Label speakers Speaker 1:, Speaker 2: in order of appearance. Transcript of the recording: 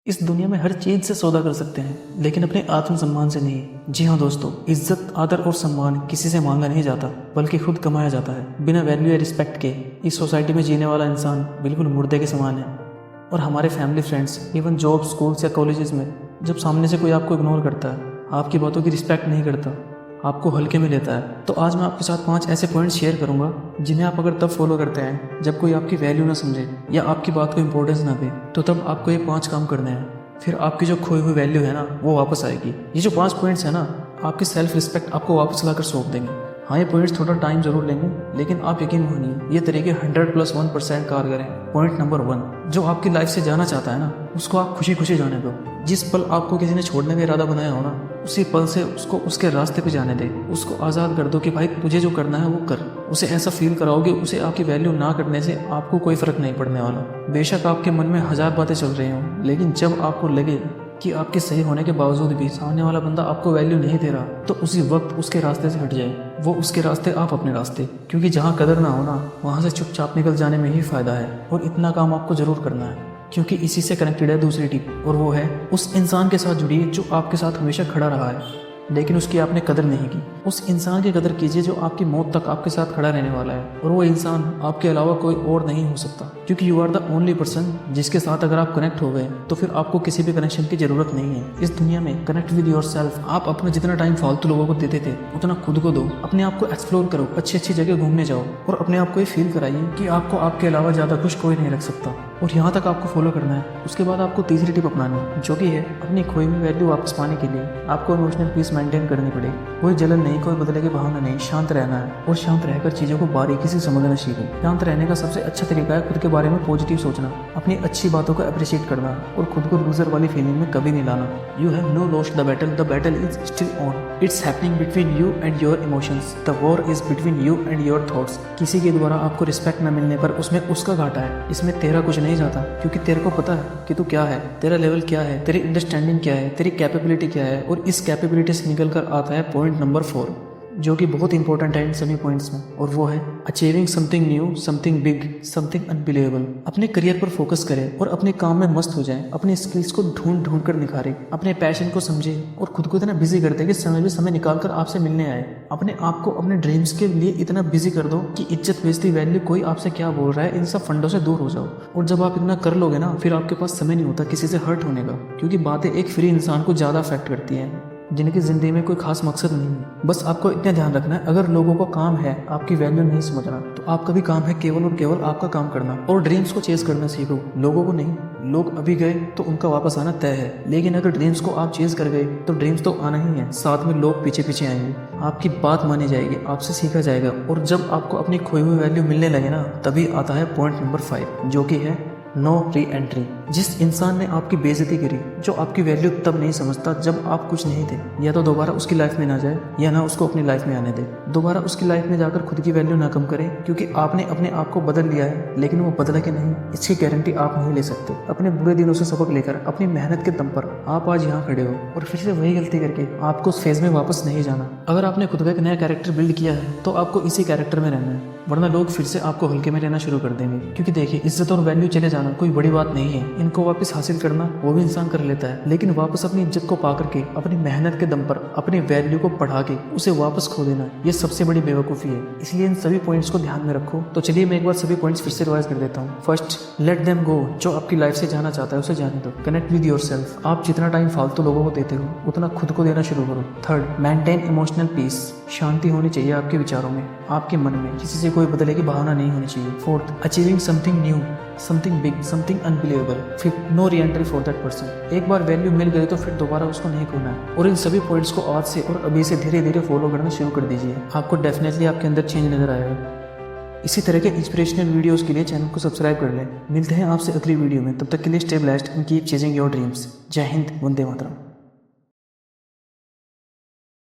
Speaker 1: इस दुनिया में हर चीज़ से सौदा कर सकते हैं, लेकिन अपने आत्मसम्मान से नहीं। जी हाँ दोस्तों, इज्जत, आदर और सम्मान किसी से मांगा नहीं जाता, बल्कि खुद कमाया जाता है। बिना वैल्यू या रिस्पेक्ट के इस सोसाइटी में जीने वाला इंसान बिल्कुल मुर्दे के समान है। और हमारे family, friends, even job, schools या कॉलेजेस में जब सामने से कोई आपको इग्नोर करता है, आपकी बातों की रिस्पेक्ट नहीं करता, आपको हल्के में लेता है, तो आज मैं आपके साथ 5 ऐसे पॉइंट्स शेयर करूंगा जिन्हें आप अगर तब फॉलो करते हैं जब कोई आपकी वैल्यू ना समझे या आपकी बात को इंपॉर्टेंस ना दे, तो तब आपको ये 5 काम करने हैं। फिर आपकी जो खोई हुई वैल्यू है ना, वो वापस आएगी। ये जो 5 पॉइंट्स है ना, आपकी सेल्फ रिस्पेक्ट आपको वापस लाकर सौंप देंगे। हाँ, ये पॉइंट्स थोड़ा टाइम जरूर लेंगे, लेकिन आप यकीन मानिए, ये तरीके 100+1% कारगर हैं। पॉइंट नंबर 1, जो आपकी लाइफ से जाना चाहता है ना, उसको आप खुशी खुशी जाने दो। जिस पल आपको किसी ने छोड़ने का इरादा बनाया हो ना, उसी पल से उसको उसके रास्ते पे जाने दे। उसको आज़ाद कर दो कि भाई तुझे जो करना है वो कर। उसे ऐसा फील कराओगे, उसे आपकी वैल्यू ना करने से आपको कोई फर्क नहीं पड़ने वाला। बेशक आपके मन में 1000 बातें चल रही हों, लेकिन जब आपको लगे कि आपके सही होने के बावजूद भी सामने वाला बंदा आपको वैल्यू नहीं दे रहा, तो उसी वक्त उसके रास्ते से हट जाए। वो उसके रास्ते, आप अपने रास्ते। क्योंकि जहाँ कदर ना हो ना, वहाँ से चुपचाप निकल जाने में ही फ़ायदा है। और इतना काम आपको ज़रूर करना है, क्योंकि इसी से कनेक्टेड है दूसरी टिप, और वो है उस इंसान के साथ जुड़िए जो आपके साथ हमेशा खड़ा रहा है, लेकिन उसकी आपने कदर नहीं की। उस इंसान की कदर कीजिए जो आपकी मौत तक आपके साथ खड़ा रहने वाला है, और वो इंसान आपके अलावा कोई और नहीं हो सकता, क्योंकि you are the only person जिसके साथ अगर आप कनेक्ट हो गए तो फिर आपको किसी भी कनेक्शन की जरूरत नहीं है। इस दुनिया में कनेक्ट विद योर सेल्फ। आप अपना जितना टाइम फालतू लोगों को देते थे, उतना खुद को दो। अपने आप को एक्सप्लोर करो, अच्छी अच्छी जगह घूमने जाओ, और अपने आप को ये फील कराइए कि आपको आपके अलावा ज़्यादा खुश कोई नहीं रख सकता। और यहाँ तक आपको फॉलो करना है। उसके बाद आपको तीसरी टिप अपनानी है, जो कि है अपनी खोई हुई वैल्यू वापस पाने के लिए आपको इमोशनल पीस मेंटेन करनी पड़ेगी। कोई जलन नहीं, कोई बदले की भावना नहीं, शांत रहना है। और शांत रहकर चीज़ों को बारीकी से समझना सीखो। शांत रहने का सबसे अच्छा तरीका है खुद के बारे में पॉजिटिव सोचना, अपनी अच्छी बातों को अप्रिशिएट करना, और खुद को लूजर वाली फीलिंग में कभी नहीं लाना। You have no lost the battle is still on. It's happening between you and your emotions. The war is between you and your thoughts. किसी के द्वारा आपको रिस्पेक्ट न मिलने पर उसमें उसका घाटा है, इसमें तेरा कुछ नहीं जाता, क्योंकि तेरे को पता है कि तू क्या है, तेरा लेवल क्या है, तेरी अंडरस्टैंडिंग क्या है, तेरी कैपेबिलिटी क्या है। और इस कैपेबिलिटी से निकल कर आता है पॉइंट नंबर 4, जो कि बहुत इंपॉर्टेंट है इन सभी पॉइंट्स में, और वो है achieving something new, something big, something unbelievable. अपने करियर पर फोकस करें और अपने काम में मस्त हो जाएं। अपनी स्किल्स को ढूंढ कर निखारें, अपने पैशन को समझें, और खुद को इतना बिजी कर दें कि समय भी समय निकाल कर आपसे मिलने आए। अपने आप को अपने ड्रीम्स के लिए इतना बिजी कर दो कि इज्जत, बेइज्जती, वैल्यू, कोई आपसे क्या बोल रहा है, इन सब फंडों से दूर हो जाओ। और जब आप इतना कर लोगे ना, फिर आपके पास समय नहीं होता किसी से हर्ट होने का, क्योंकि बातें एक फ्री इंसान को ज़्यादा अफेक्ट करती हैं, जिनकी ज़िंदगी में कोई खास मकसद नहीं है। बस आपको इतना ध्यान रखना है, अगर लोगों को काम है आपकी वैल्यू नहीं समझना, तो आपका भी काम है केवल और केवल आपका काम करना। और ड्रीम्स को चेस करना सीखो, लोगों को नहीं। लोग अभी गए तो उनका वापस आना तय है, लेकिन अगर ड्रीम्स को आप चेस कर गए तो ड्रीम्स तो आना ही है, साथ में लोग पीछे पीछे आएंगे, आपकी बात मानी जाएगी, आपसे सीखा जाएगा। और जब आपको अपनी खोई हुई वैल्यू मिलने लगे ना, तभी आता है पॉइंट नंबर 5, जो कि है नो री एंट्री। जिस इंसान ने आपकी बेइज्जती करी, जो आपकी वैल्यू तब नहीं समझता जब आप कुछ नहीं थे, या तो दोबारा उसकी लाइफ में ना जाए, या ना उसको अपनी लाइफ में आने दे। दोबारा उसकी लाइफ में जाकर खुद की वैल्यू ना कम करें, क्योंकि आपने अपने आप को बदल लिया है, लेकिन वो बदला कि नहीं, इसकी गारंटी आप नहीं ले सकते। अपने बुरे दिनों से सबक लेकर अपनी मेहनत के दम पर आप आज यहाँ खड़े हो, और फिर से वही गलती करके आपको उस फेज में वापस नहीं जाना। अगर आपने खुद का एक नया कैरेक्टर बिल्ड किया है, तो आपको इसी कैरेक्टर में रहना है, वरना लोग फिर से आपको हल्के में लेना शुरू कर देंगे। क्योंकि देखिए, इज्जत और वैल्यू चले जाना कोई बड़ी बात नहीं है, इनको वापस हासिल करना वो भी इंसान कर लेता है, लेकिन वापस अपनी इज्जत को पा करके, अपनी मेहनत के दम पर अपनी वैल्यू को बढ़ा के उसे वापस खो देना, ये सबसे बड़ी बेवकूफ़ी है। इसलिए इन सभी पॉइंट्स को ध्यान में रखो। तो चलिए मैं एक बार सभी पॉइंट्स फिर से रिवाइज कर देता हूँ। First, let them go. जो आपकी लाइफ से जाना चाहता है उसे जाने दो। Connect with your self. आप जितना टाइम फालतू लोगों को देते हो, उतना खुद को देना शुरू करो। Third, maintain emotional peace. शांति होनी चाहिए आपके विचारों में, आपके मन में, किसी से कोई बदले की भावना नहीं होनी चाहिए। Fourth, achieving something new, something big, something unbelievable. Fifth, no reentry for that person. एक बार वैल्यू मिल गई तो फिर दोबारा उसको नहीं खोना है। और इन सभी पॉइंट्स को आज से और अभी से धीरे धीरे फॉलो करना शुरू कर दीजिए। आपको डेफिनेटली आपके अंदर चेंज नजर आएगा। इसी तरह के इंस्पिरेशनल वीडियोस के लिए चैनल को सब्सक्राइब कर लें। मिलते हैं आपसे अगली वीडियो में, तब तक के लिए stay blessed and keep chasing your dreams. जय हिंद, वंदे मातरम।